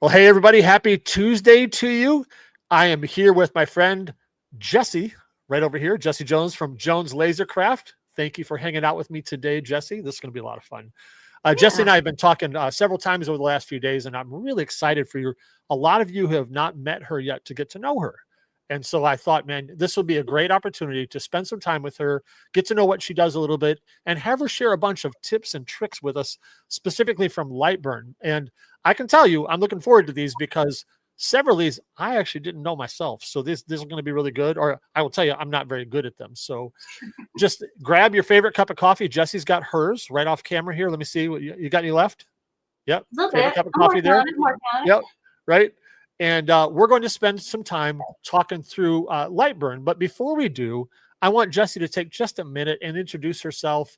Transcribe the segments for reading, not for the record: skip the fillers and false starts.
Well, hey, everybody. Happy Tuesday to you. I am here with my friend, Jessie, right over here. Jessie Jones from Jones Lasercraft. Thank you for hanging out with me today, Jessie. This is going to be a lot of fun. Jessie and I have been talking several times over the last few days, and I'm really excited for you. A lot of you who have not met her yet to get to know her. And so I thought, man, this would be a great opportunity to spend some time with her, get to know what she does a little bit, and have her share a bunch of tips and tricks with us, specifically from Lightburn. And I can tell you, I'm looking forward to these because several of these I actually didn't know myself. So this is going to be really good. Or I will tell you, I'm not very good at them. So just grab your favorite cup of coffee. Jessie's got hers right off camera here. Let me see. What you got any left? Yep. Favorite cup of coffee there. Yep. Right. And we're going to spend some time talking through Lightburn. But before we do, I want Jessie to take just a minute and introduce herself.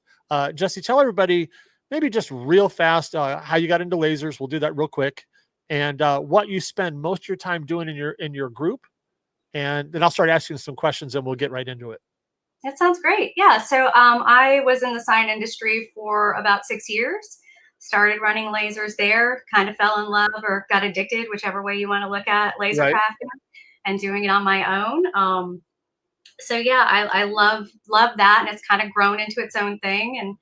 Jessie, tell everybody maybe just real fast how you got into lasers. We'll do that real quick. And what you spend most of your time doing in your group. And then I'll start asking some questions and we'll get right into it. That sounds great. Yeah. So I was in the sign industry for about 6 years. Started running lasers there, kind of fell in love or got addicted, whichever way you want to look at laser crafting, and doing it on my own. So yeah, I love that, and it's kind of grown into its own thing. And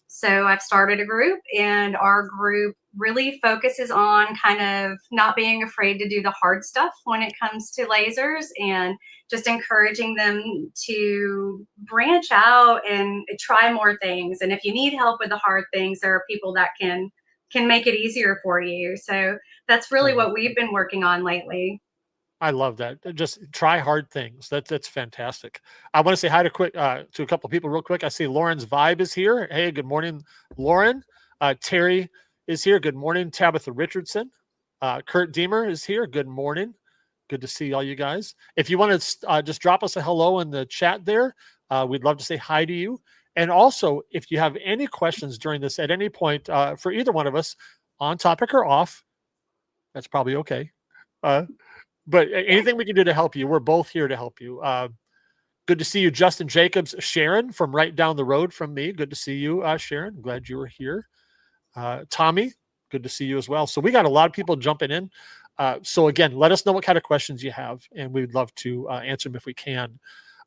so I've started a group, and our group really focuses on kind of not being afraid to do the hard stuff when it comes to lasers, and just encouraging them to branch out and try more things. And if you need help with the hard things, there are people that can make it easier for you. So that's really what we've been working on lately. I love that. Just try hard things. That's fantastic. I want to say hi to a couple of people real quick. I see Lauren's Vibe is here. Hey, good morning, Lauren. Terry is here. Good morning. Tabitha Richardson. Kurt Deemer is here. Good morning. Good to see all you guys. If you want to just drop us a hello in the chat there, we'd love to say hi to you. And also, if you have any questions during this at any point for either one of us, on topic or off, that's probably okay. But anything we can do to help you, we're both here to help you. Good to see you, Justin Jacobs. Sharon from right down the road from me. Good to see you, Sharon. Glad you were here. Tommy, good to see you as well. So we got a lot of people jumping in. So again, let us know what kind of questions you have, and we'd love to answer them if we can.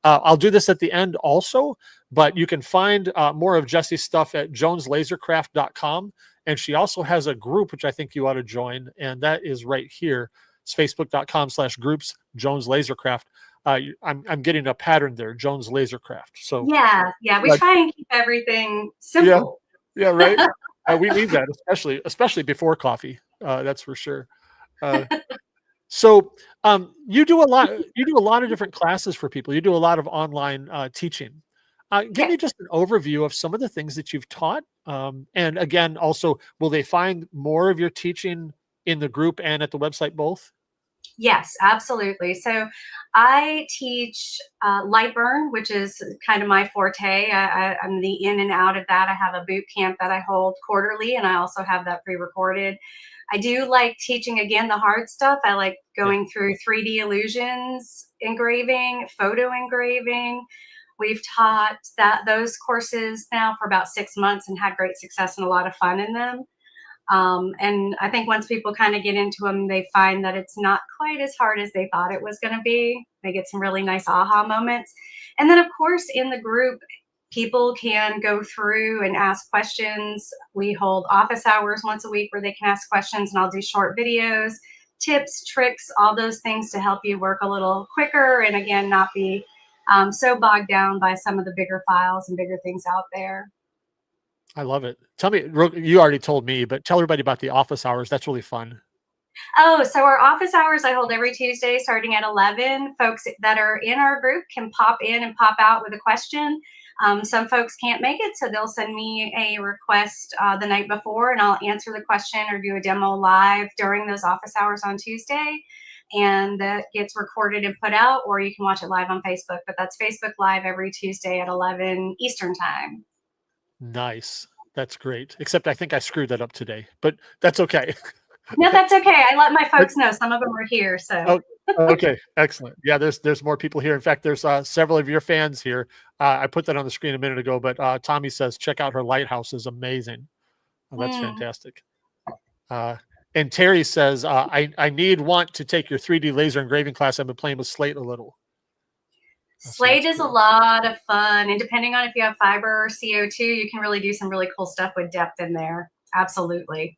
I'll do this at the end also, but you can find more of Jessie's stuff at joneslasercraft.com. And she also has a group, which I think you ought to join, and that is right here. It's facebook.com/groups, Jones Lasercraft. I'm getting a pattern there, Jones Lasercraft. So yeah, we try and keep everything simple. Yeah, right. We need that, especially before coffee. That's for sure. So you do a lot of different classes for people. You do a lot of online teaching. Give me just an overview of some of the things that you've taught. And again, also, will they find more of your teaching in the group and at the website both? Yes, absolutely. So I teach Lightburn, which is kind of my forte. I'm the in and out of that. I have a boot camp that I hold quarterly, and I also have that pre-recorded. I do like teaching, again, the hard stuff. I like going through 3D illusions, engraving, photo engraving. We've taught those courses now for about 6 months and had great success and a lot of fun in them. And I think once people kind of get into them, they find that it's not quite as hard as they thought it was going to be. They get some really nice aha moments. And then, of course, in the group, people can go through and ask questions. We hold office hours once a week where they can ask questions, and I'll do short videos, tips, tricks, all those things to help you work a little quicker and, again, not be so bogged down by some of the bigger files and bigger things out there. I love it. Tell me, you already told me, but tell everybody about the office hours. That's really fun. Oh, so our office hours I hold every Tuesday starting at 11. Folks that are in our group can pop in and pop out with a question. Some folks can't make it, so they'll send me a request the night before, and I'll answer the question or do a demo live during those office hours on Tuesday. And that gets recorded and put out, or you can watch it live on Facebook. But that's Facebook Live every Tuesday at 11 Eastern time. Nice. That's great. Except I think I screwed that up today, but that's okay. No, that's okay. I let my folks know. Some of them are here. So okay, excellent. Yeah, there's more people here. In fact, there's several of your fans here. I put that on the screen a minute ago, but Tommy says check out her lighthouse is amazing. Oh, that's fantastic. And Terry says, I want to take your 3D laser engraving class. I've been playing with slate a little. So Slate is cool. A lot of fun, and depending on if you have fiber or CO2, you can really do some really cool stuff with depth in there. Absolutely.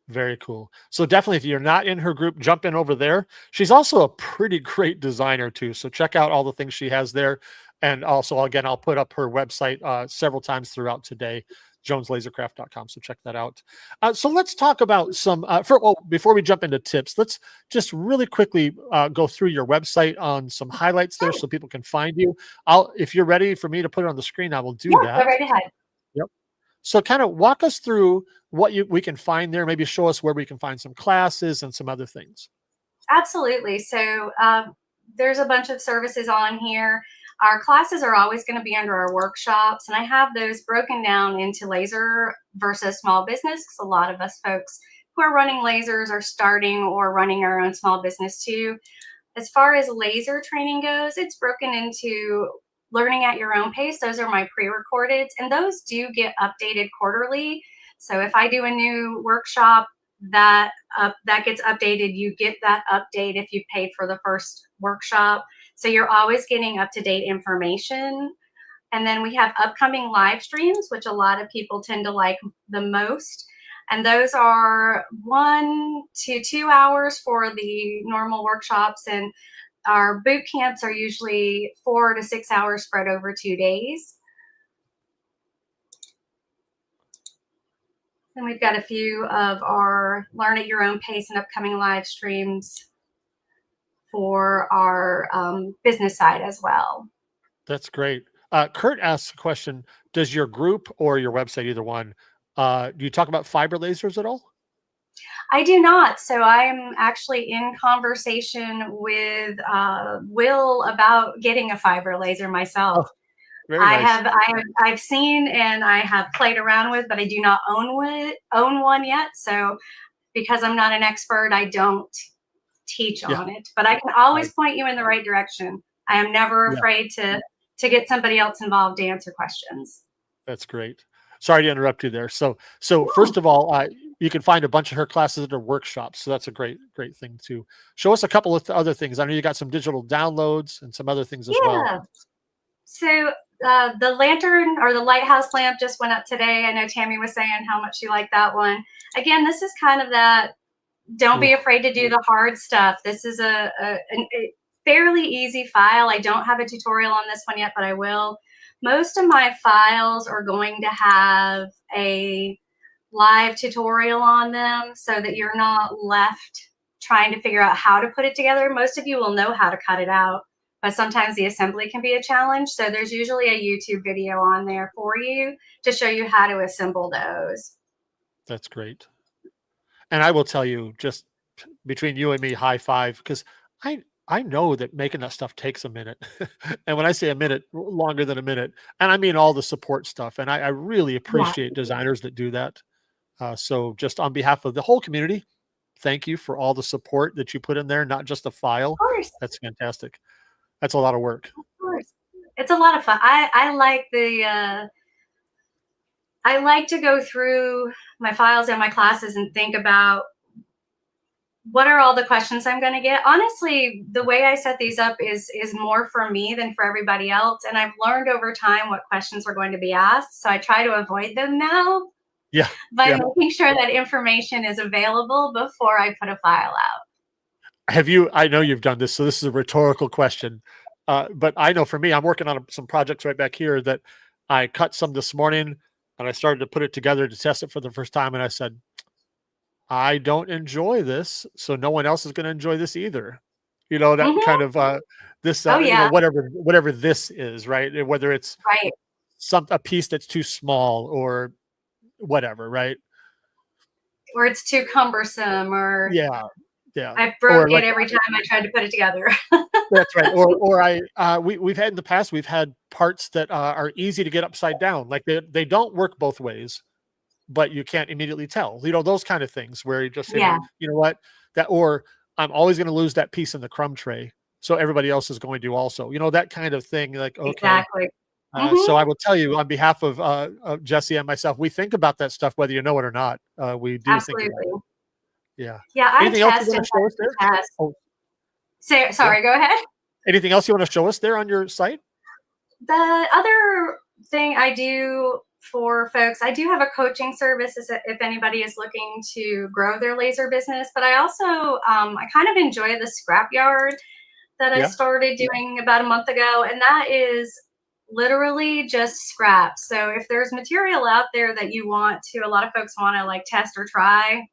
Very cool. So definitely, if you're not in her group, jump in over there. She's also a pretty great designer too. So check out all the things she has there. And also, again, I'll put up her website several times throughout today, joneslasercraft.com. So check that out. So let's talk about some, before we jump into tips, let's just really quickly go through your website on some highlights there so people can find you. If you're ready for me to put it on the screen, I will do that. Go right ahead. Yep. So kind of walk us through what we can find there. Maybe show us where we can find some classes and some other things. Absolutely. So there's a bunch of services on here. Our classes are always going to be under our workshops, and I have those broken down into laser versus small business, because a lot of us folks who are running lasers are starting or running our own small business too. As far as laser training goes, it's broken into learning at your own pace. Those are my pre-recorded, and those do get updated quarterly. So if I do a new workshop, that gets updated. You get that update if you paid for the first workshop. So you're always getting up-to-date information. And then we have upcoming live streams, which a lot of people tend to like the most. And those are 1 to 2 hours for the normal workshops. And our boot camps are usually 4 to 6 hours spread over 2 days. And we've got a few of our learn at your own pace and upcoming live streams for our business side as well. That's great. Kurt asks a question. Does your group or your website, either one, do you talk about fiber lasers at all? I do not. So I am actually in conversation with Will about getting a fiber laser myself. Oh, very nice. I've seen and I have played around with, but I do not own one yet. So because I'm not an expert, I don't teach on it, but I can always point you in the right direction. I am never afraid to get somebody else involved to answer questions. That's great. Sorry to interrupt you there. So first of all, you can find a bunch of her classes at her workshops. So that's a great thing to show us a couple of other things. I know you got some digital downloads and some other things as well. So the lantern or the lighthouse lamp just went up today. I know Tammy was saying how much she liked that one. Again, this is kind of that, don't be afraid to do the hard stuff. This is a fairly easy file. I don't have a tutorial on this one yet, but I will. Most of my files are going to have a live tutorial on them so that you're not left trying to figure out how to put it together. Most of you will know how to cut it out, but sometimes the assembly can be a challenge. So there's usually a YouTube video on there for you to show you how to assemble those. That's great. And I will tell you, just between you and me, high five, because I know that making that stuff takes a minute. And when I say a minute, longer than a minute, and I mean all the support stuff. And I really appreciate designers that do that. So just on behalf of the whole community, thank you for all the support that you put in there, not just a file. Of course. That's fantastic. That's a lot of work. Of course. It's a lot of fun. I like the I like to go through my files and my classes and think about what are all the questions I'm going to get. Honestly, the way I set these up is more for me than for everybody else. And I've learned over time what questions are going to be asked. So I try to avoid them now. Yeah. By making sure that information is available before I put a file out. I know you've done this, so this is a rhetorical question. But I know for me, I'm working on some projects right back here that I cut some this morning and I started to put it together to test it for the first time. And I said, I don't enjoy this, so no one else is going to enjoy this either. You know, that kind of this, you know, whatever this is, right? Whether it's a piece that's too small or whatever, right? Or it's too cumbersome, or I broke it every time I tried to put it together. That's right. Or we've had in the past, we've had parts that are easy to get upside down. Like they don't work both ways, but you can't immediately tell, you know, those kind of things where you just say, you know what, or I'm always going to lose that piece in the crumb tray. So everybody else is going to also, you know, that kind of thing. Like, okay. Exactly. So I will tell you on behalf of Jessie and myself, we think about that stuff, whether you know it or not. We do think about it. Yeah. Yeah, I Anything else you test want and to show us test and there? test. Oh, yeah. Sorry, go ahead. Anything else you want to show us there on your site? The other thing I do for folks, I do have a coaching service if anybody is looking to grow their laser business, but I also, I kind of enjoy the scrapyard that I Yeah. started doing about a month ago, and that is literally just scraps. So if there's material out there that you want to, a lot of folks want to like test or try,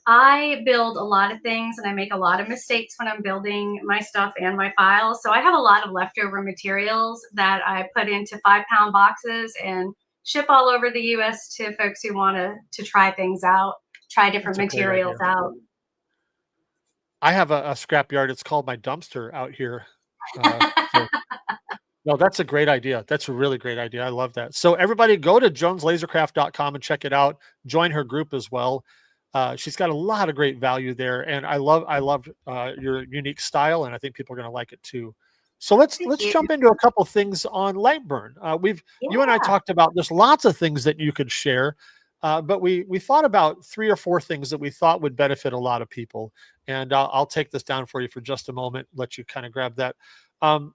I build a lot of things and I make a lot of mistakes when I'm building my stuff and my files. So I have a lot of leftover materials that I put into 5-pound boxes and ship all over the US to folks who want to try things out, try different That's a great idea. materials out. I have a scrapyard. It's called my dumpster out here. So no, that's a great idea. That's a really great idea. I love that. So everybody go to joneslasercraft.com and check it out. Join her group as well. She's got a lot of great value there, and I love your unique style, and I think people are going to like it too. So let's Thank you. jump into a couple things on Lightburn. You and I Yeah. talked about there's lots of things that you could share, but we thought about 3 or 4 things that we thought would benefit a lot of people, and I'll take this down for you for just a moment. Let you kind of grab that. Um,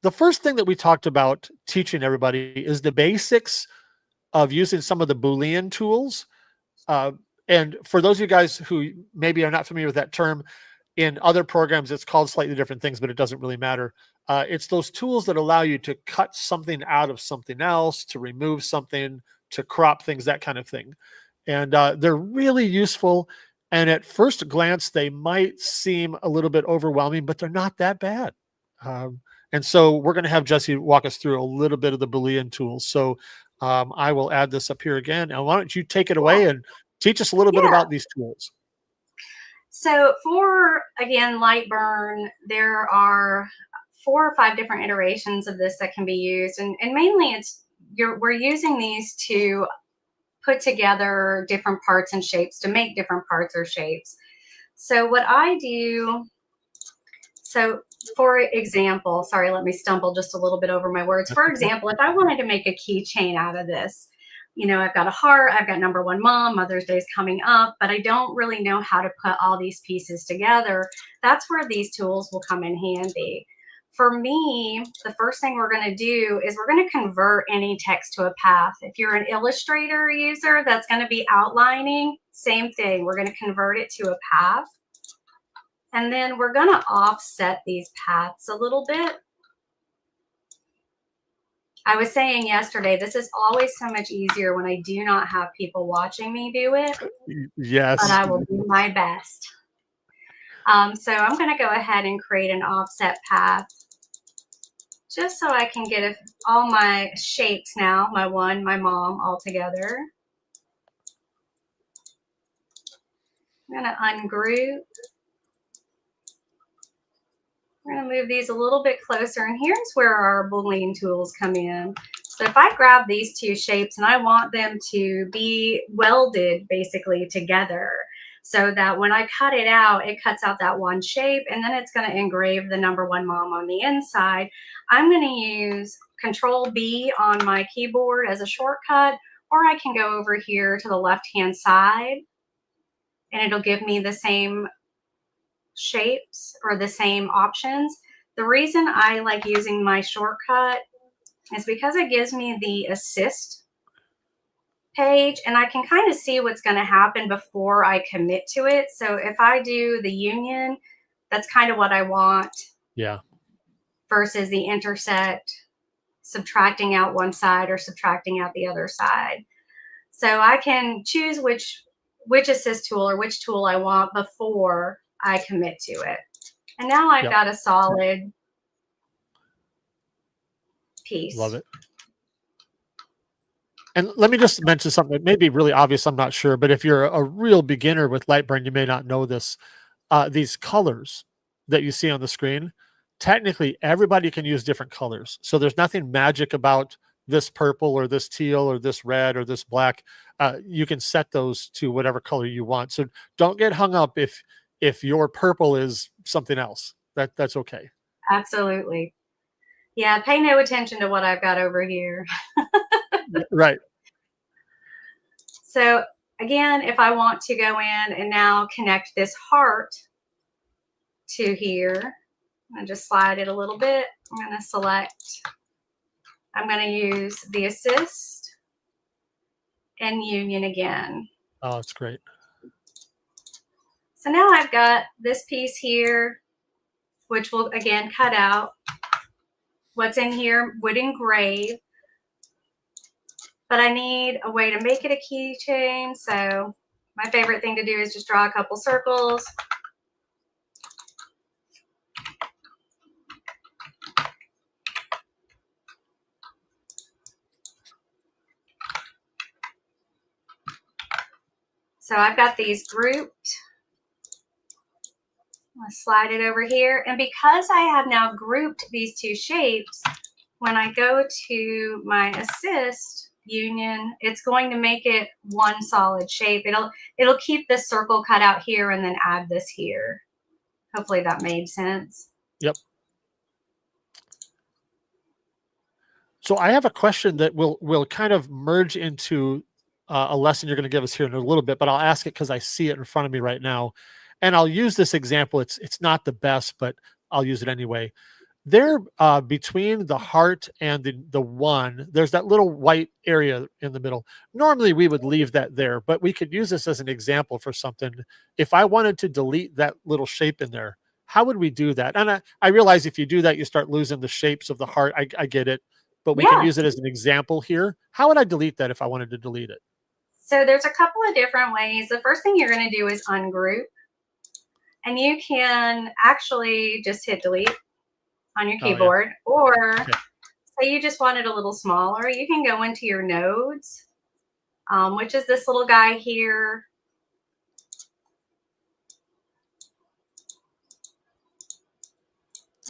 the first thing that we talked about teaching everybody is the basics of using some of the Boolean tools. Uh, and for those of you guys who maybe are not familiar with that term, in other programs, it's called slightly different things, but it doesn't really matter. It's those tools that allow you to cut something out of something else, to remove something, to crop things, that kind of thing. And they're really useful. And at first glance, they might seem a little bit overwhelming, but they're not that bad. And so we're going to have Jessie walk us through a little bit of the Boolean tools. So I will add this up here again. And why don't you take it away and teach us a little bit Yeah. about these tools? So for, again, Lightburn, there are 4 or 5 different iterations of this that can be used. And mainly we're using these to put together different parts and shapes, to make different parts or shapes. So what I do, so for example, sorry, let me stumble just a little bit over my words. For example, if I wanted to make a keychain out of this, you know, I've got a heart, I've got number 1 mom, Mother's Day is coming up, but I don't really know how to put all these pieces together. That's where these tools will come in handy. For me, the first thing we're going to do is we're going to convert any text to a path. If you're an Illustrator user that's going to be outlining, same thing. We're going to convert it to a path. And then we're going to offset these paths a little bit. I was saying yesterday, this is always so much easier when I do not have people watching me do it. Yes. But I will do my best. So I'm going to go ahead and create an offset path just so I can get all my shapes now, my one, my mom, all together. I'm going to ungroup. We're going to move these a little bit closer, and here's where our Boolean tools come in. So if I grab these 2 shapes and I want them to be welded basically together so that when I cut it out, it cuts out that one shape, and then it's going to engrave the number 1 mom on the inside, I'm going to use Control B on my keyboard as a shortcut, or I can go over here to the left-hand side and it'll give me the same shapes or the same options. The reason I like using my shortcut is because it gives me the assist page and I can kind of see what's going to happen before I commit to it. So if I do the union, that's kind of what I want. Yeah. Versus the intersect, subtracting out one side or subtracting out the other side. So I can choose which assist tool or which tool I want before I commit to it. And now I've got a solid piece. Love it. And let me just mention something that may be really obvious, I'm not sure, but if you're a real beginner with Lightburn, you may not know this. These colors that you see on the screen, technically everybody can use different colors. So there's nothing magic about this purple or this teal or this red or this black. You can set those to whatever color you want. So don't get hung up if your purple is something else. That's okay. Absolutely. Yeah, pay no attention to what I've got over here. Right. So again, if I want to go in and now connect this heart to here, I'm going to just slide it a little bit. I'm going to select, I'm going to use the assist and union again. Oh, it's great. So now I've got this piece here, which will again cut out. What's in here would engrave, but I need a way to make it a keychain. So my favorite thing to do is just draw a couple circles. So I've got these grouped. I'll slide it over here. And because I have now grouped these two shapes, when I go to my assist union, it's going to make it one solid shape. It'll keep this circle cut out here and then add this here. Hopefully that made sense. Yep. So I have a question that will kind of merge into a lesson you're going to give us here in a little bit, but I'll ask it because I see it in front of me right now. And I'll use this example. It's not the best, but I'll use it anyway. There, between the heart and the one, there's that little white area in the middle. Normally, we would leave that there, but we could use this as an example for something. If I wanted to delete that little shape in there, how would we do that? And I realize if you do that, you start losing the shapes of the heart. I get it, but we can use it as an example here. How would I delete that if I wanted to delete it? So there's a couple of different ways. The first thing you're going to do is ungroup. And you can actually just hit delete on your keyboard, or say you just want it a little smaller, you can go into your nodes, which is this little guy here.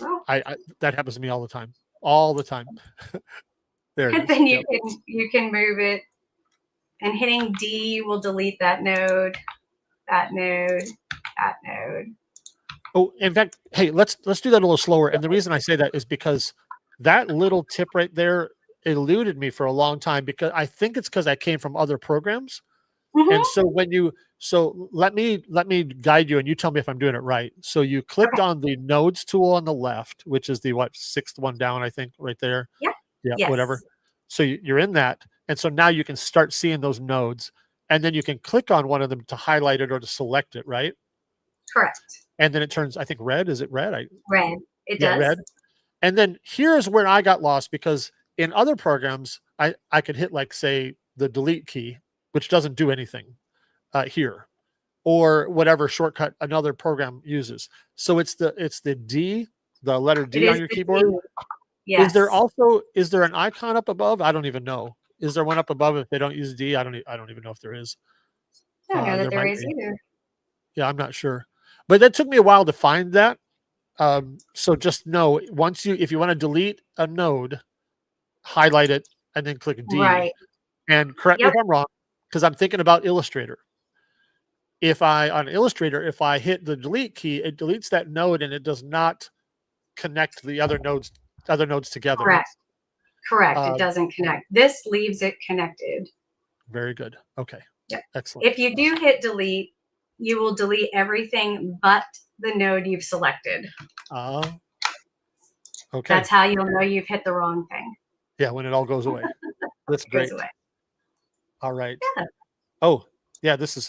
Oh. That happens to me all the time. All the time. There it is. And then you can move it, and hitting D will delete that node, that node, that node. Oh, in fact, hey, let's do that a little slower. And the reason I say that is because that little tip right there eluded me for a long time, because I think it's because I came from other programs. And so let me guide you and you tell me if I'm doing it right. So you clicked on the nodes tool on the left, which is the sixth one down, I think, right there. Yeah. Yeah. Whatever. So you're in that. And so now you can start seeing those nodes, and then you can click on one of them to highlight it or to select it, right? Correct. And then it turns, I think, red. Is it red? Red. It does. Red. And then here's where I got lost, because in other programs, I could hit, like, say, the delete key, which doesn't do anything here, or whatever shortcut another program uses. So it's the D, the letter D on your keyboard. Yes. Is there an icon up above? I don't even know. Is there one up above if they don't use D? I don't even know if there is. I don't know that there is either. Yeah, I'm not sure. But that took me a while to find that. So just know, if you want to delete a node, highlight it and then click D. Right. And correct me if I'm wrong, because I'm thinking about Illustrator. On Illustrator, if I hit the delete key, it deletes that node and it does not connect the other nodes together. Correct. It doesn't connect. This leaves it connected. Very good. Okay. Yeah. Excellent. If you do hit delete, you will delete everything but the node you've selected. Okay. That's how you'll know you've hit the wrong thing. Yeah, when it all goes away. That's great. All right. Yeah. Oh, yeah, this is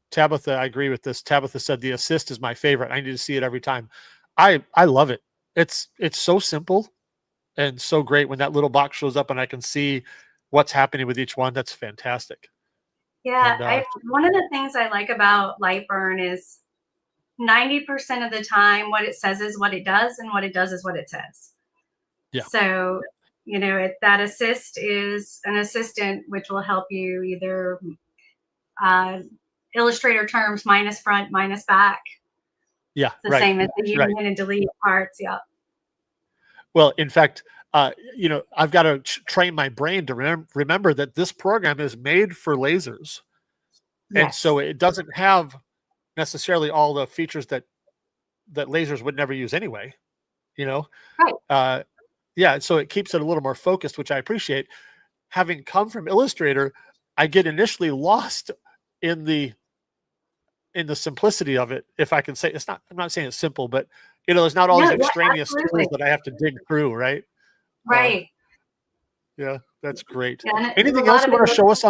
Tabitha. I agree with this. Tabitha said the assist is my favorite. I need to see it every time. I love it. It's so simple and so great when that little box shows up and I can see what's happening with each one. That's fantastic. Yeah, and, one of the things I like about Lightburn is 90% of the time what it says is what it does, and what it does is what it says. Yeah. So, that assist is an assistant which will help you either Illustrator terms, minus front, minus back. Yeah. It's the same as the union and delete parts. Yeah. Well, in fact, I've got to train my brain to remember that this program is made for lasers. Yes. And so it doesn't have necessarily all the features that lasers would never use anyway, Right. Yeah. So it keeps it a little more focused, which I appreciate. Having come from Illustrator, I get initially lost in the simplicity of it, if I can say. I'm not saying it's simple, but there's not all No, these yeah, extraneous tools absolutely. that I have to dig through, right? Uh, Right. yeah, that's great. Yeah, and a Anything else lot you of it want to goes. show us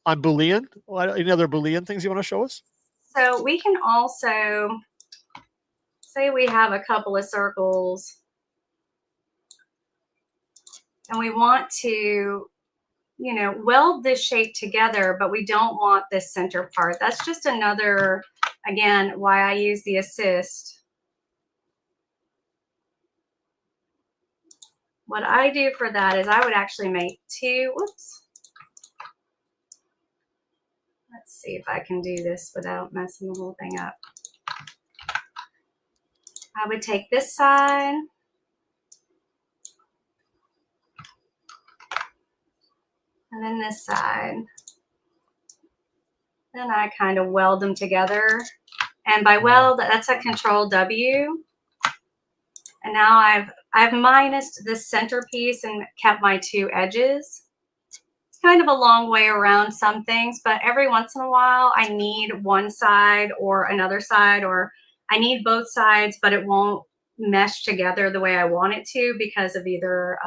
on Boolean? Any other Boolean things you want to show us? So we can also say we have a couple of circles and we want to, weld this shape together, but we don't want this center part. That's just another, again, why I use the assist. What I do for that is I would actually make two, whoops. Let's see if I can do this without messing the whole thing up. I would take this side and then this side. Then I kind of weld them together. And by weld, that's a Control W. And now I've minused this centerpiece and kept my two edges. It's kind of a long way around some things, but every once in a while I need one side or another side, or I need both sides, but it won't mesh together the way I want it to because of either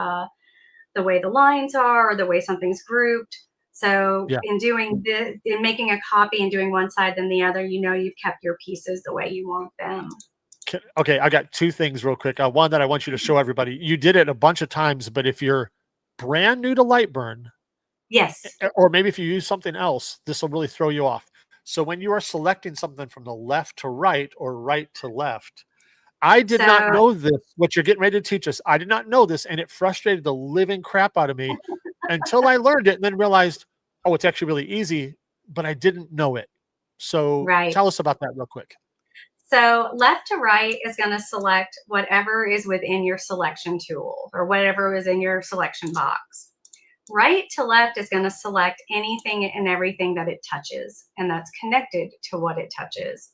the way the lines are or the way something's grouped. So Yeah. in making a copy and doing one side then the other, you've kept your pieces the way you want them. Okay, I got two things real quick. One that I want you to show everybody. You did it a bunch of times, but if you're brand new to Lightburn, Yes. or maybe if you use something else, this will really throw you off. So when you are selecting something from the left to right or right to left, I did not So know this, what you're getting ready to teach us. I did not know this, and it frustrated the living crap out of me until I learned it and then realized, oh, it's actually really easy, but I didn't know it. So right. tell us about that real quick. So left to right is going to select whatever is within your selection tool or whatever is in your selection box. Right to left is going to select anything and everything that it touches, and that's connected to what it touches.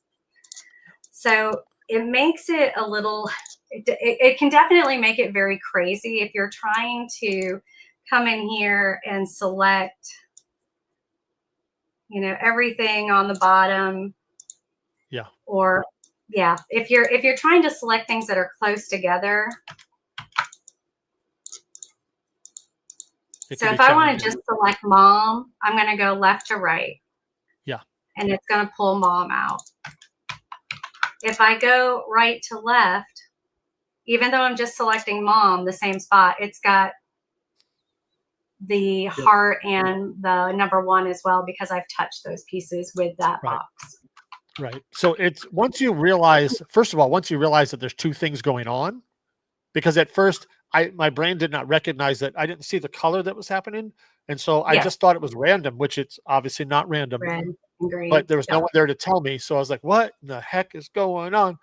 So it makes it a little, it can definitely make it very crazy if you're trying to come in here and select, everything on the bottom. Yeah. Or yeah, if you're trying to select things that are close together. So if I want to just select mom, I'm going to go left to right. Yeah. And it's going to pull mom out. If I go right to left, even though I'm just selecting mom, the same spot, it's got the heart and the number one as well because I've touched those pieces with that box. Right. So it's once you realize that there's two things going on, because at first my brain did not recognize that. I didn't see the color that was happening. And so I just thought it was random, which it's obviously not random. Red and green. But there was no one there to tell me. So I was like, what the heck is going on?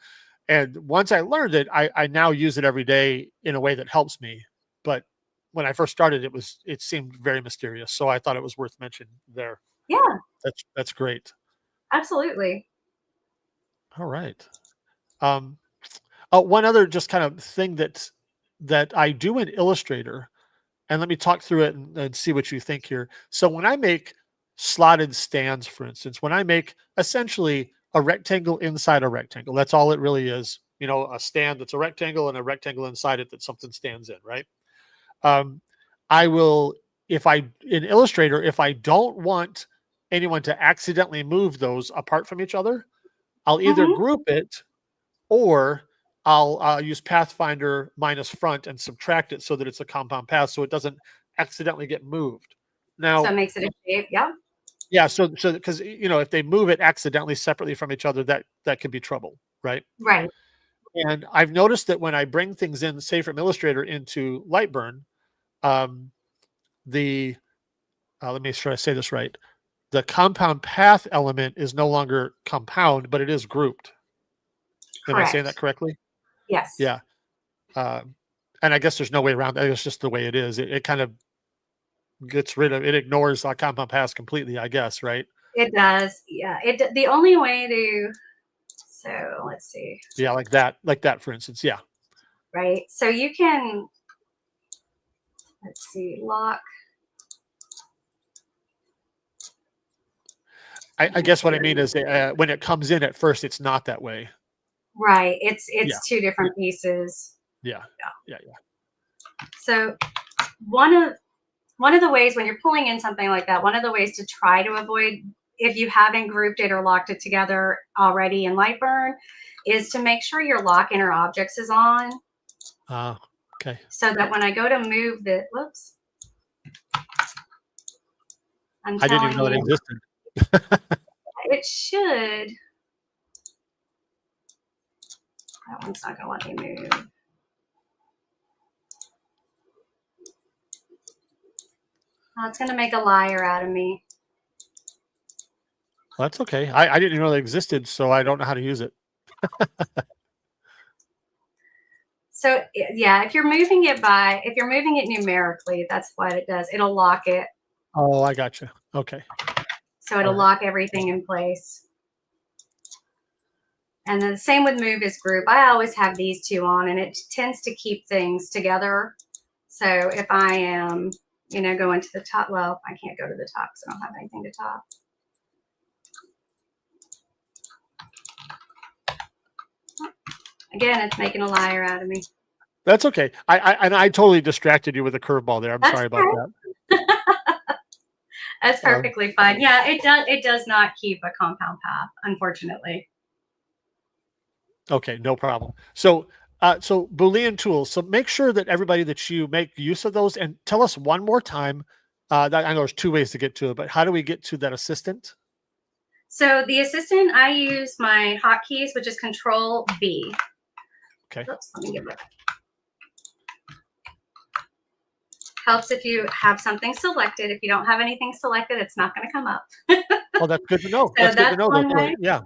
And once I learned it, I now use it every day in a way that helps me. But when I first started, it seemed very mysterious. So I thought it was worth mentioning there. Yeah. That's great. Absolutely. All right. One other just kind of thing that I do in Illustrator, and let me talk through it and see what you think here. So when I make slotted stands, for instance, when I make essentially a rectangle inside a rectangle, that's all it really is. A stand that's a rectangle and a rectangle inside it that something stands in, right? I will, in Illustrator, if I don't want anyone to accidentally move those apart from each other, I'll either group it or I'll use Pathfinder minus front and subtract it so that it's a compound path so it doesn't accidentally get moved. Now, so it makes it a shape, yeah. Yeah, so because if they move it accidentally separately from each other, that could be trouble, right? Right. And I've noticed that when I bring things in, say from Illustrator into Lightburn, let me make sure I say this right. The compound path element is no longer compound, but it is grouped. Am I saying that correctly? Yes. Yeah. And I guess there's no way around that. It's just the way it is. It kind of ignores compound paths completely, I guess, right? It does. Yeah. The only way to, so let's see. Yeah, like that, for instance. Yeah. Right. So you can, let's see, lock. I guess what I mean is when it comes in at first, it's not that way. Right. It's Yeah. two different pieces. Yeah. Yeah. Yeah. So one of the ways when you're pulling in something like that, one of the ways to try to avoid, if you haven't grouped it or locked it together already in Lightburn, is to make sure your lock inner objects is on. Okay. So that when I go to move the, whoops. I didn't even know it existed. It should. That one's not going to let me move. Oh, it's going to make a liar out of me. Well, that's okay. I didn't know that existed, so I don't know how to use it. So yeah, if you're moving it numerically, that's what it does. It'll lock it. Oh, I got you. Okay. So it'll lock everything in place. And then the same with move as group. I always have these two on, and it tends to keep things together. So if I am, going to the top, well, I can't go to the top because I don't have anything to top. Again, it's making a liar out of me. That's okay. I totally distracted you with a curveball there. I'm sorry about that. That's perfectly fine. Yeah, it does not keep a compound path, unfortunately. Okay, no problem. So Boolean tools. So make sure that everybody that you make use of those, and tell us one more time. I know there's two ways to get to it, but how do we get to that assistant? So the assistant, I use my hotkeys, which is Control B. Okay. Oops, let me get it. Helps if you have something selected. If you don't have anything selected, it's not going to come up. Oh, that's good to know. So that's good to know. one way. Yeah.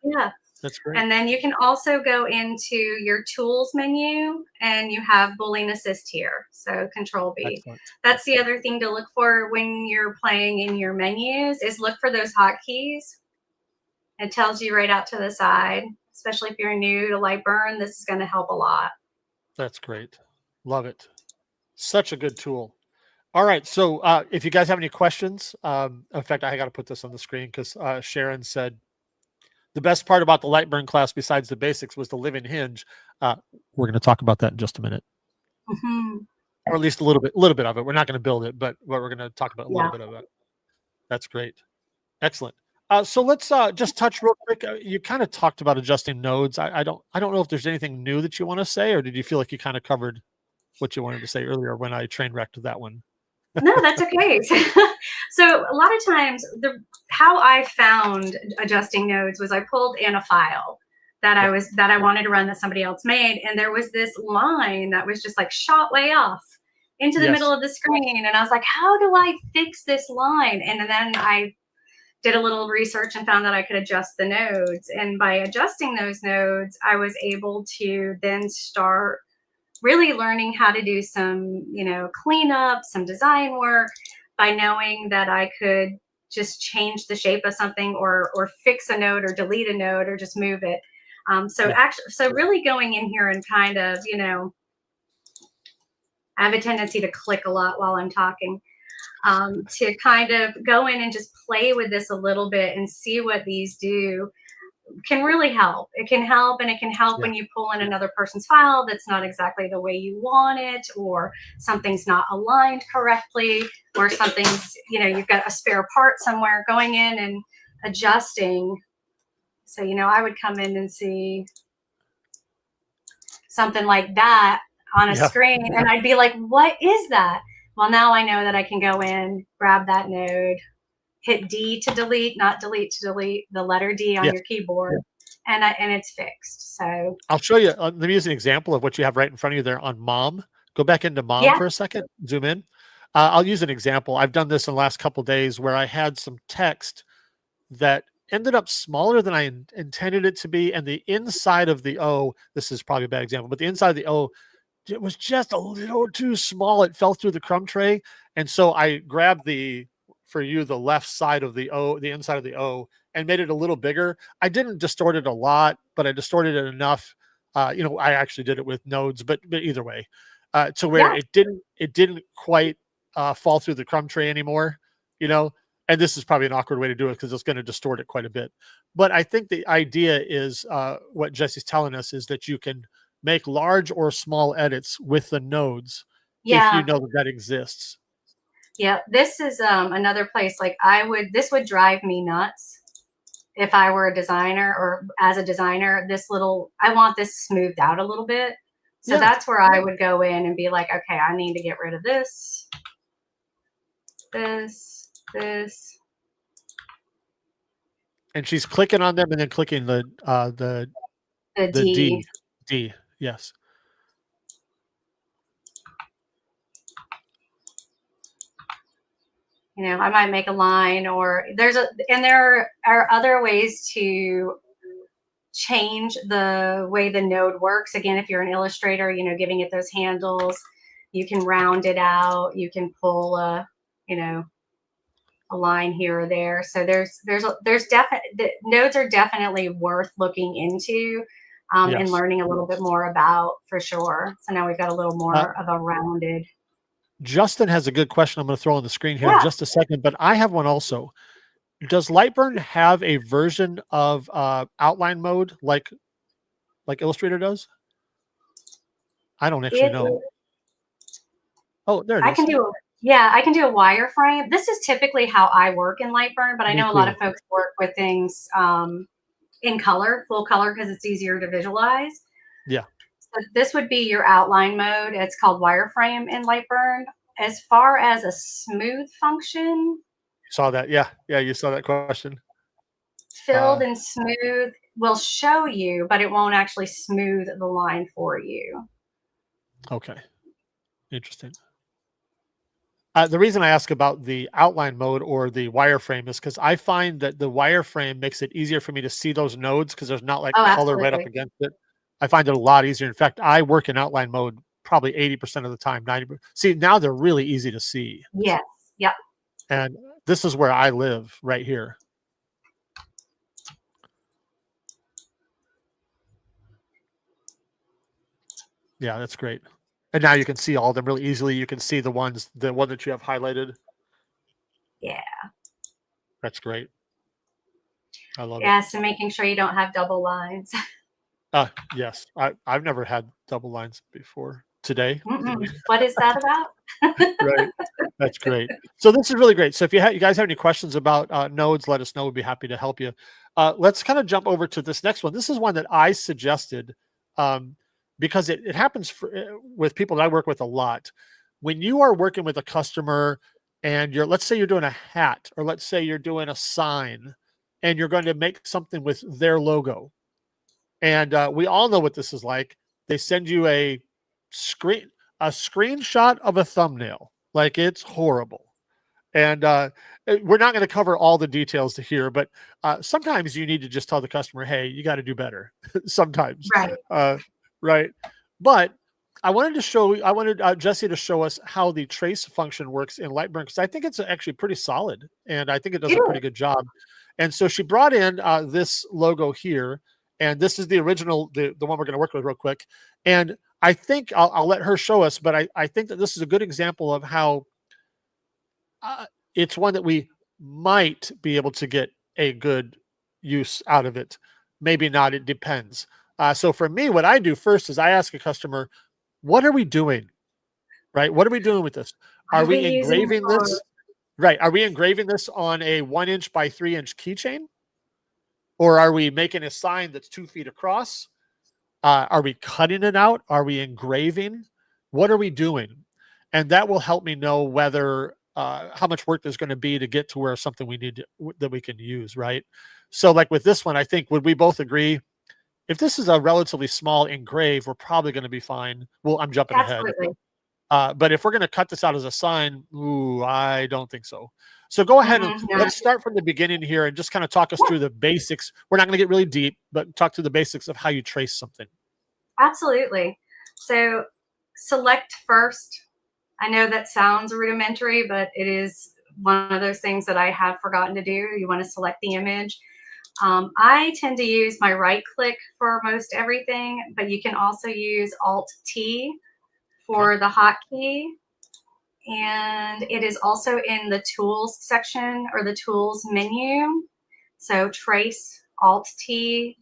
Yeah. That's great. And then you can also go into your tools menu, and you have Boolean Assist here. So Control B. Excellent. That's the other thing to look for when you're playing in your menus, is look for those hotkeys. It tells you right out to the side, especially if you're new to Lightburn. This is going to help a lot. That's great. Love it. Such a good tool. All right. So if you guys have any questions, in fact, I got to put this on the screen because Sharon said, the best part about the Lightburn class, besides the basics, was the living hinge. We're going to talk about that in just a minute, or at least a little bit of it. We're not going to build it, but we're going to talk about a little bit of it. That's great. Excellent. So let's just touch real quick. You kind of talked about adjusting nodes. I don't know if there's anything new that you want to say, or did you feel like you kind of covered what you wanted to say earlier when I train wrecked that one? No, that's okay. So a lot of times, how I found adjusting nodes was I pulled in a file that I wanted to run that somebody else made, and there was this line that was just like shot way off into the middle of the screen, and I was like, how do I fix this line? And then I did a little research and found that I could adjust the nodes, and by adjusting those nodes, I was able to then start really learning how to do some, cleanup, some design work, by knowing that I could just change the shape of something, or fix a node, or delete a node, or just move it. So really going in here and kind of, I have a tendency to click a lot while I'm talking, to kind of go in and just play with this a little bit and see what these do. Can really help. It can help, and it can help when you pull in another person's file that's not exactly the way you want it, or something's not aligned correctly, or something's, you've got a spare part somewhere. Going in and adjusting. So, I would come in and see something like that on a screen, and I'd be like, what is that? Well, now I know that I can go in, grab that node, hit D to delete, not delete to delete, the letter D on your keyboard, and it's fixed. So I'll show you. Let me use an example of what you have right in front of you there on Mom. Go back into Mom for a second. Zoom in. I'll use an example. I've done this in the last couple of days where I had some text that ended up smaller than I intended it to be, and the inside of the O, this is probably a bad example, but the inside of the O, it was just a little too small. It fell through the crumb tray, and so I grabbed the left side of the O, the inside of the O, and made it a little bigger. I didn't distort it a lot, but I distorted it enough. I actually did it with nodes, but either way, to where it didn't quite fall through the crumb tray anymore. and this is probably an awkward way to do it because it's going to distort it quite a bit. But I think the idea is what Jesse's telling us is that you can make large or small edits with the nodes if you Yeah. know that that exists. Yeah. This is another place like this would drive me nuts if I were a designer or as a designer. I want this smoothed out a little bit. So Yeah. that's where I would go in and be like, okay, I need to get rid of this, this. And she's clicking on them and then clicking the D. D. Yes. You know, I might make a line, or there are other ways to change the way the node works. Again, if you're an illustrator, you know, giving it those handles, you can round it out, you can pull you know, a line here or there. So there's definitely, the nodes are definitely worth looking into and Yes. learning a little bit more about, for sure. So now we've got a little more of a rounded. Justin has a good question I'm going to throw on the screen here in Yeah. just a second, but I have one also. Does Lightburn have a version of outline mode like Illustrator does? I don't actually know. Oh, there it I is. can do I can do a wireframe. This is typically how I work in Lightburn, but I Me know a lot too. of folks work with things in color, full color, because it's easier to visualize. Yeah. So this would be your outline mode. It's called wireframe in Lightburn. As far as a smooth function, Saw that. Yeah. Yeah. You saw that question. filled and smooth will show you, but it won't actually smooth the line for you. Okay. Interesting. The reason I ask about the outline mode or the wireframe is because I find that the wireframe makes it easier for me to see those nodes because there's not like Oh, color right up absolutely. against it. I find it a lot easier. In fact, I work in outline mode probably 80% of the time, 90%. See, now they're really easy to see. Yes. Yep. And this is where I live right here. Yeah, that's great. And now you can see all of them really easily. You can see the one that you have highlighted. Yeah. That's great. I love it. Yeah. So making sure you don't have double lines. Yes, I've never had double lines before today. What is that about? Right. That's great. So this is really great. So if you guys have any questions about nodes, let us know. We'd be happy to help you. Let's kind of jump over to this next one. This is one that I suggested because it happens with people that I work with a lot. When you are working with a customer and let's say you're doing a hat, or let's say you're doing a sign, and you're going to make something with their logo. And we all know what this is like. They send you a screenshot of a thumbnail. Like, it's horrible. And we're not going to cover all the details here, but sometimes you need to just tell the customer, hey, you got to do better. Sometimes. Right. Right. But I wanted Jessie to show us how the trace function works in Lightburn, because I think it's actually pretty solid, and I think it does a pretty good job. And so she brought in this logo here, and this is the original, the one we're going to work with real quick. And I think I'll let her show us, but I think that this is a good example of how it's one that we might be able to get a good use out of it. Maybe not. It depends. So for me, what I do first is I ask a customer, what are we doing? Right? What are we doing with this? Are we engraving this? Right. Are we engraving this on a 1-inch by 3-inch keychain? Or are we making a sign that's 2 feet across? Are we cutting it out? Are we engraving? What are we doing? And that will help me know whether how much work there's going to be to get to where something we need that we can use, right? So like with this one, I think, would we both agree, if this is a relatively small engrave, we're probably going to be fine. Well, I'm jumping ahead. But if we're going to cut this out as a sign, I don't think so. So go ahead and let's start from the beginning here and just kind of talk us through the basics. We're not going to get really deep, but talk through the basics of how you trace something. Absolutely. So select first. I know that sounds rudimentary, but it is one of those things that I have forgotten to do. You want to select the image. I tend to use my right click for most everything, but you can also use Alt T for the hotkey. And it is also in the tools section or the tools menu. So trace, Alt T,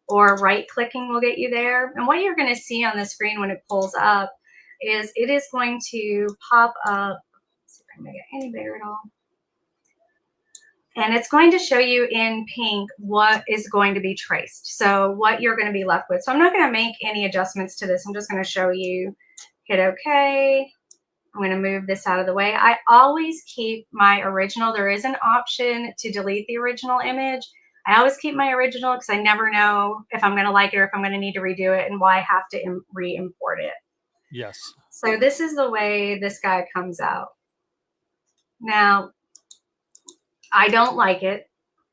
or right clicking will get you there. And what you're going to see on the screen when it pulls up is it is going to pop up. Let's see if I can make it any bigger at all. And it's going to show you in pink what is going to be traced. So what you're going to be left with. So I'm not going to make any adjustments to this. I'm just going to show you. Hit OK. I'm going to move this out of the way. I always keep my original. There is an option to delete the original image. I always keep my original because I never know if I'm going to like it or if I'm going to need to redo it and why I have to re-import it. Yes. So this is the way this guy comes out. Now, I don't like it.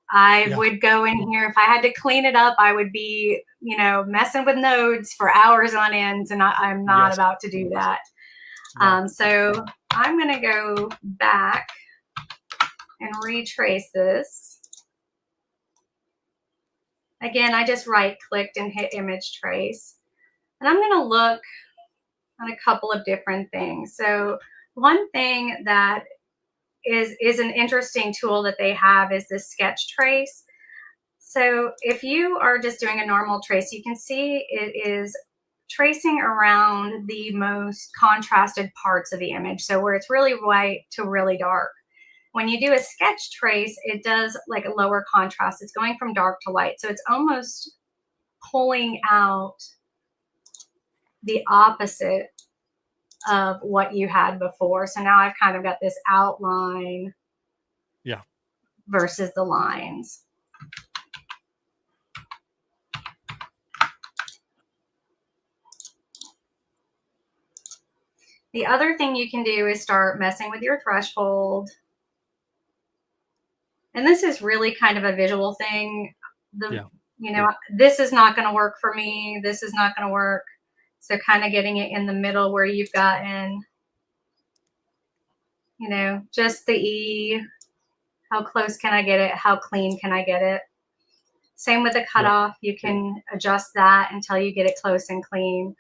I would go in here. If I had to clean it up, I would be, messing with nodes for hours on end, and I'm not about to do that. So I'm going to go back and retrace this. Again, I just right clicked and hit image trace. And I'm going to look at a couple of different things. So one thing that is an interesting tool that they have is this sketch trace. So if you are just doing a normal trace, you can see it is tracing around the most contrasted parts of the image. So where it's really white to really dark. When you do a sketch trace, it does like a lower contrast. It's going from dark to light. So it's almost pulling out the opposite of what you had before. So now I've kind of got this outline versus the lines. The other thing you can do is start messing with your threshold. And this is really kind of a visual thing. This is not going to work for me. This is not going to work. So kind of getting it in the middle where you've gotten, just the E. How close can I get it? How clean can I get it? Same with the cutoff. You can adjust that until you get it close and clean.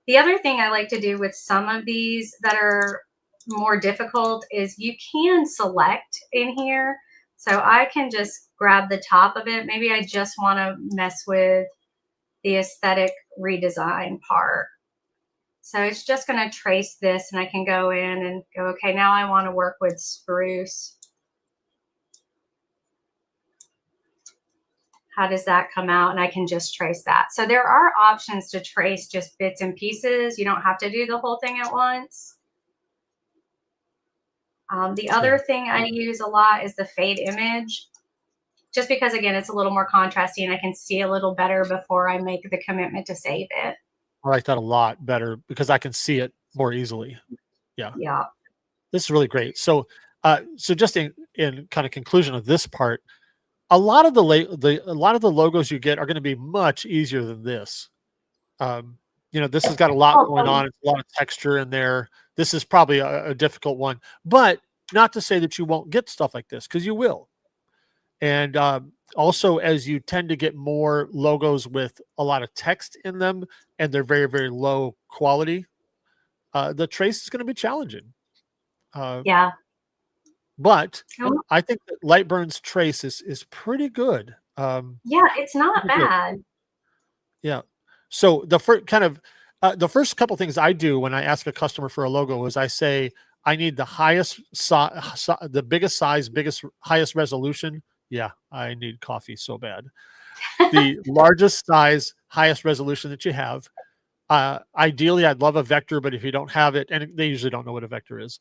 The other thing I like to do with some of these that are more difficult is you can select in here. So I can just grab the top of it. Maybe I just want to mess with the aesthetic redesign part. So it's just going to trace this, and I can go in and go, okay, now I want to work with spruce. How does that come out? And I can just trace that. So there are options to trace just bits and pieces. You don't have to do the whole thing at once. The other thing I use a lot is the fade image, just because, again, it's a little more contrasty and I can see a little better before I make the commitment to save it. I like that a lot better because I can see it more easily. Yeah. This is really great. So, so just in kind of conclusion of this part, a lot of the logos you get are going to be much easier than this. This has got a lot going on. It's a lot of texture in there. This is probably a difficult one, but not to say that you won't get stuff like this, because you will. And also, as you tend to get more logos with a lot of text in them and they're very, very low quality, the trace is going to be challenging. But I think that Lightburn's trace is pretty good. It's not bad. Yeah. So the first couple things I do when I ask a customer for a logo is I say, I need the highest the biggest size, highest resolution. Yeah, I need coffee so bad. The largest size, highest resolution that you have. Ideally, I'd love a vector, but if you don't have it, and they usually don't know what a vector is,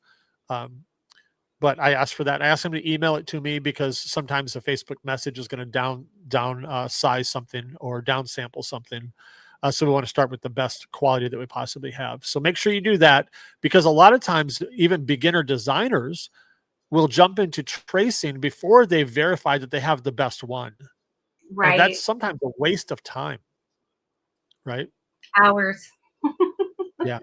but I ask for that. I ask them to email it to me because sometimes a Facebook message is going to down size something or downsample something. So we want to start with the best quality that we possibly have. So make sure you do that, because a lot of times even beginner designers will jump into tracing before they verify that they have the best one. Right. And that's sometimes a waste of time, right? Hours. Yeah.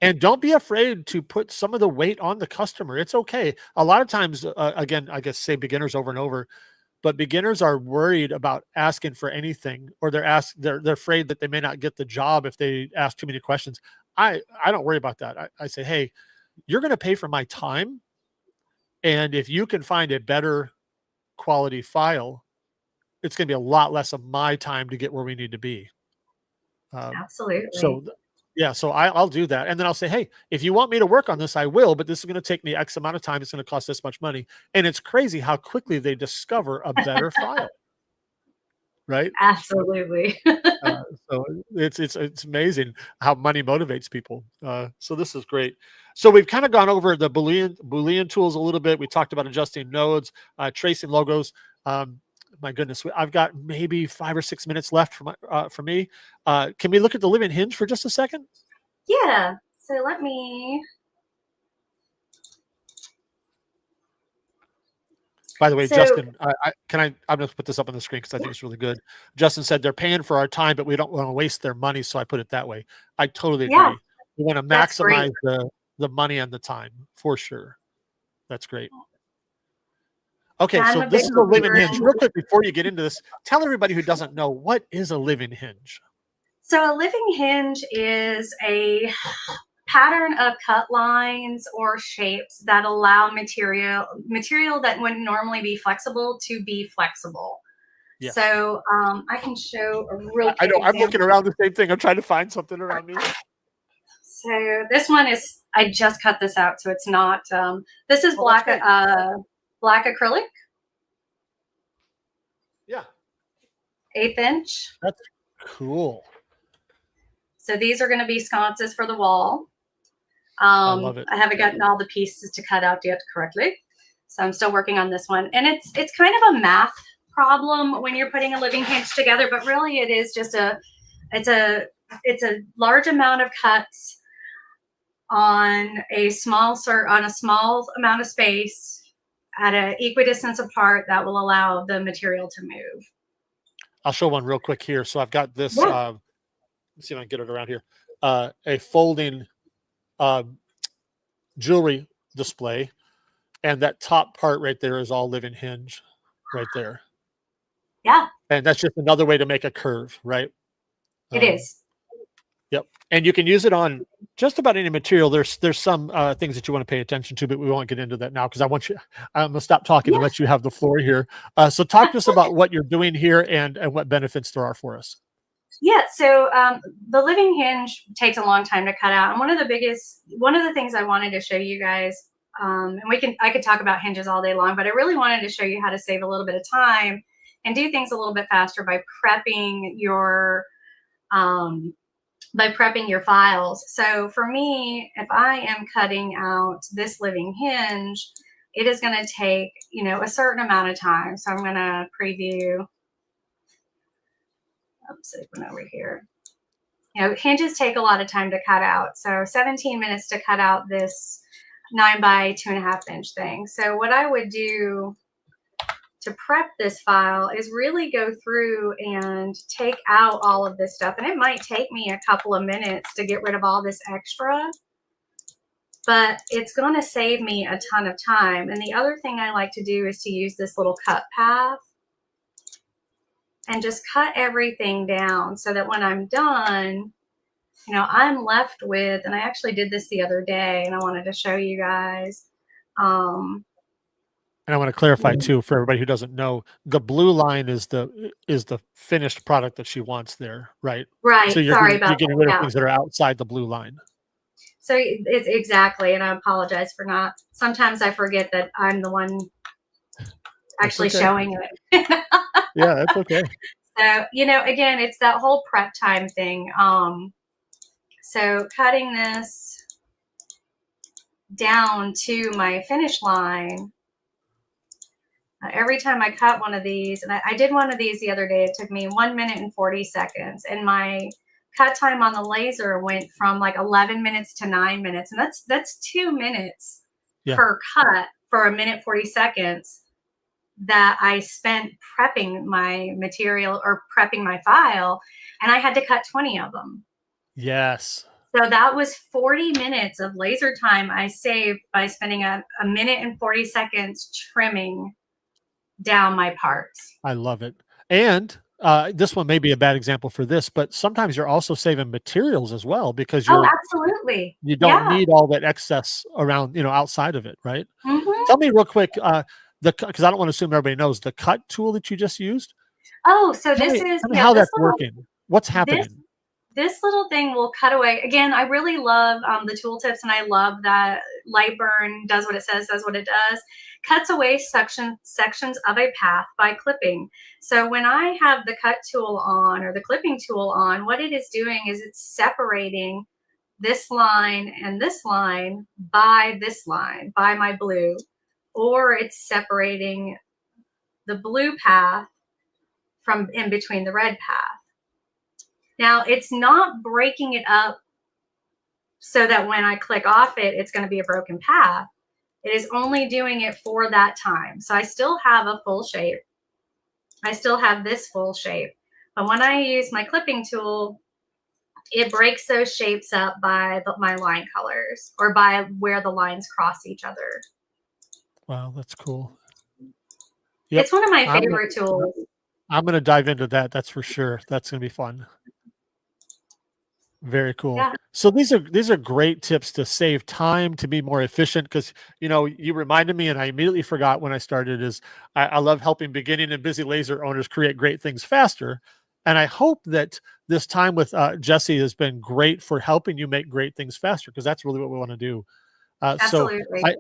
And don't be afraid to put some of the weight on the customer. It's okay. A lot of times, again, I guess say beginners over and over, but beginners are worried about asking for anything, or they're afraid that they may not get the job if they ask too many questions. I don't worry about that. I say, hey, you're going to pay for my time. And if you can find a better quality file, it's going to be a lot less of my time to get where we need to be. Absolutely. So yeah, so I'll do that. And then I'll say, hey, if you want me to work on this, I will, but this is going to take me X amount of time. It's going to cost this much money. And it's crazy how quickly they discover a better file. Right? Absolutely. So it's amazing how money motivates people. So this is great. So we've kind of gone over the Boolean tools a little bit. We talked about adjusting nodes, tracing logos. My goodness, I've got maybe 5 or 6 minutes left for me. Can we look at the living hinge for just a second? Yeah. So let me. By the way, Justin, I'm going to put this up on the screen because I think it's really good. Justin said they're paying for our time, but we don't want to waste their money. So I put it that way. I totally agree. Yeah, We want to maximize the money and the time for sure. That's great. Okay, so this is a living hinge. Real quick, before you get into this, tell everybody who doesn't know, what is a living hinge? So a living hinge is a pattern of cut lines or shapes that allow material that wouldn't normally be flexible to be flexible. Yes. So I can show a real quick I know, example. I'm looking around the same thing. I'm trying to find something around me. So this one is, I just cut this out, so it's not, this is black acrylic. Yeah. 1/8 inch. That's cool. So these are going to be sconces for the wall. I love it. I haven't gotten all the pieces to cut out yet correctly, so I'm still working on this one. And it's kind of a math problem when you're putting a living hinge together, but really it is just it's a large amount of cuts on a small amount of space at an equidistance apart that will allow the material to move. I'll show one real quick here. So I've got this. Let's see if I can get it around here. A folding jewelry display, and that top part right there is all living hinge right there. Yeah. And that's just another way to make a curve, right? It is. Yep. And you can use it on just about any material. There's some things that you want to pay attention to, but we won't get into that now because I'm going to stop talking and let you have the floor here. So talk to us about what you're doing here and what benefits there are for us. Yeah, so the living hinge takes a long time to cut out. And one of the things I wanted to show you guys, and I could talk about hinges all day long, but I really wanted to show you how to save a little bit of time and do things a little bit faster by prepping your files. So for me, if I am cutting out this living hinge, it is going to take, a certain amount of time. So I'm going to preview. Oops, it went over here. Hinges take a lot of time to cut out. So 17 minutes to cut out this 9 by 2.5 inch thing. So what I would do to prep this file is really go through and take out all of this stuff. And it might take me a couple of minutes to get rid of all this extra, but it's going to save me a ton of time. And the other thing I like to do is to use this little cut path and just cut everything down so that when I'm done, I'm left with, and I actually did this the other day and I wanted to show you guys. And I want to clarify too, for everybody who doesn't know, the blue line is the finished product that she wants there, right? Right. So you're getting rid of things that are outside the blue line. So it's exactly, and I apologize for not, sometimes I forget that I'm the one actually showing it. Yeah, that's okay. So, again, it's that whole prep time thing. So cutting this down to my finish line, every time I cut one of these, and I did one of these the other day, it took me 1 minute and 40 seconds. And my cut time on the laser went from like 11 minutes to 9 minutes. And that's 2 minutes per cut for 1 minute, 40 seconds that I spent prepping my material or prepping my file. And I had to cut 20 of them. Yes. So that was 40 minutes of laser time I saved by spending a minute and 40 seconds trimming down my parts. I love it. And This one may be a bad example for this, but sometimes you're also saving materials as well because Oh, absolutely. you don't Yeah. need all that excess around, outside of it, right? Mhm. Tell me real quick, because I don't want to assume everybody knows the cut tool that you just used. Oh, so Tell this me, is, tell me yeah, how that's working. What's this happening? this little thing will cut away. Again, I really love the tooltips, and I love that Lightburn does what it says, does what it does. Cuts away sections of a path by clipping. So when I have the cut tool on or the clipping tool on, what it is doing is it's separating this line and this line by this line, by my blue, or it's separating the blue path from in between the red path. Now, it's not breaking it up so that when I click off it, it's going to be a broken path. It is only doing it for that time. So I still have a full shape. I still have this full shape. But when I use my clipping tool, it breaks those shapes up by my line colors or by where the lines cross each other. Wow, that's cool. Yep. It's one of my I'm favorite tools. I'm gonna dive into that. That's for sure. That's gonna be fun. Very cool. Yeah, So these are great tips to save time, to be more efficient. Because you reminded me, and I immediately forgot when I started. Is I love helping beginning and busy laser owners create great things faster, and I hope that this time with Jessie has been great for helping you make great things faster. Because that's really what we want to do. So absolutely. I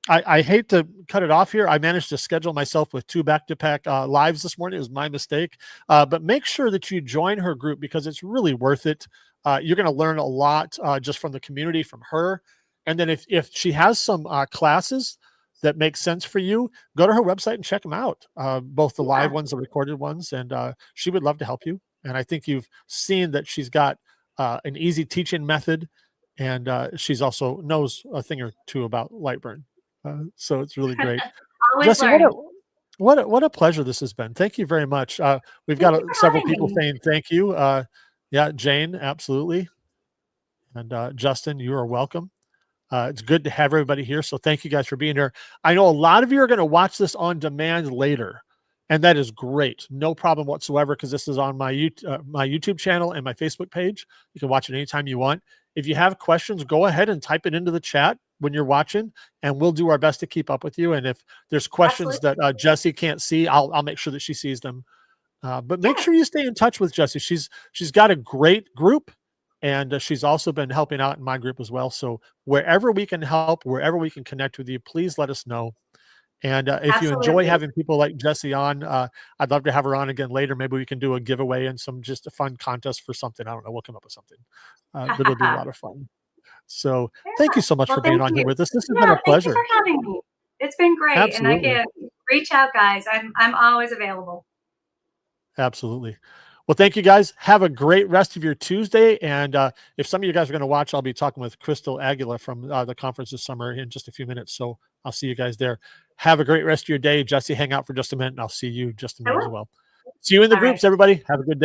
I hate to cut it off here. I managed to schedule myself with 2 back-to-back lives this morning. It was my mistake. But make sure that you join her group because it's really worth it. You're going to learn a lot just from the community, from her. And then if she has some classes that make sense for you, go to her website and check them out. Both the live Yeah, ones, the recorded ones, and she would love to help you. And I think you've seen that she's got an easy teaching method, and she's also knows a thing or two about Lightburn. So it's really great. always Jesse, what learn. a pleasure this has been. Thank you very much. We've Thank got you for several having people me. saying thank you. Yeah, Jane, absolutely. And Justin, you are welcome. It's good to have everybody here. So thank you guys for being here. I know a lot of you are going to watch this on demand later, and that is great. No problem whatsoever because this is on my YouTube channel and my Facebook page. You can watch it anytime you want. If you have questions, go ahead and type it into the chat when you're watching, and we'll do our best to keep up with you. And if there's questions Absolutely. that Jessie can't see, I'll make sure that she sees them. But make Yeah, sure you stay in touch with Jessie. She's got a great group, and she's also been helping out in my group as well. So wherever we can help, wherever we can connect with you, please let us know. And if you enjoy absolutely. having people like Jessie on, I'd love to have her on again later. Maybe we can do a giveaway and some just a fun contest for something. I don't know. We'll come up with something, but it'll be a lot of fun. So thank you Yeah. so much Well, for being thank on here you. with us. This has been Yeah, a thank you pleasure. for having me. It's been great, and Absolutely. again, reach out, guys. I'm always available. Absolutely. Well, thank you guys. Have a great rest of your Tuesday. And if some of you guys are going to watch, I'll be talking with Crystal Aguila from the conference this summer in just a few minutes. So I'll see you guys there. Have a great rest of your day. Jesse, hang out for just a minute, and I'll see you just a I minute as will. well. See you in the All right. groups, everybody. Have a good day.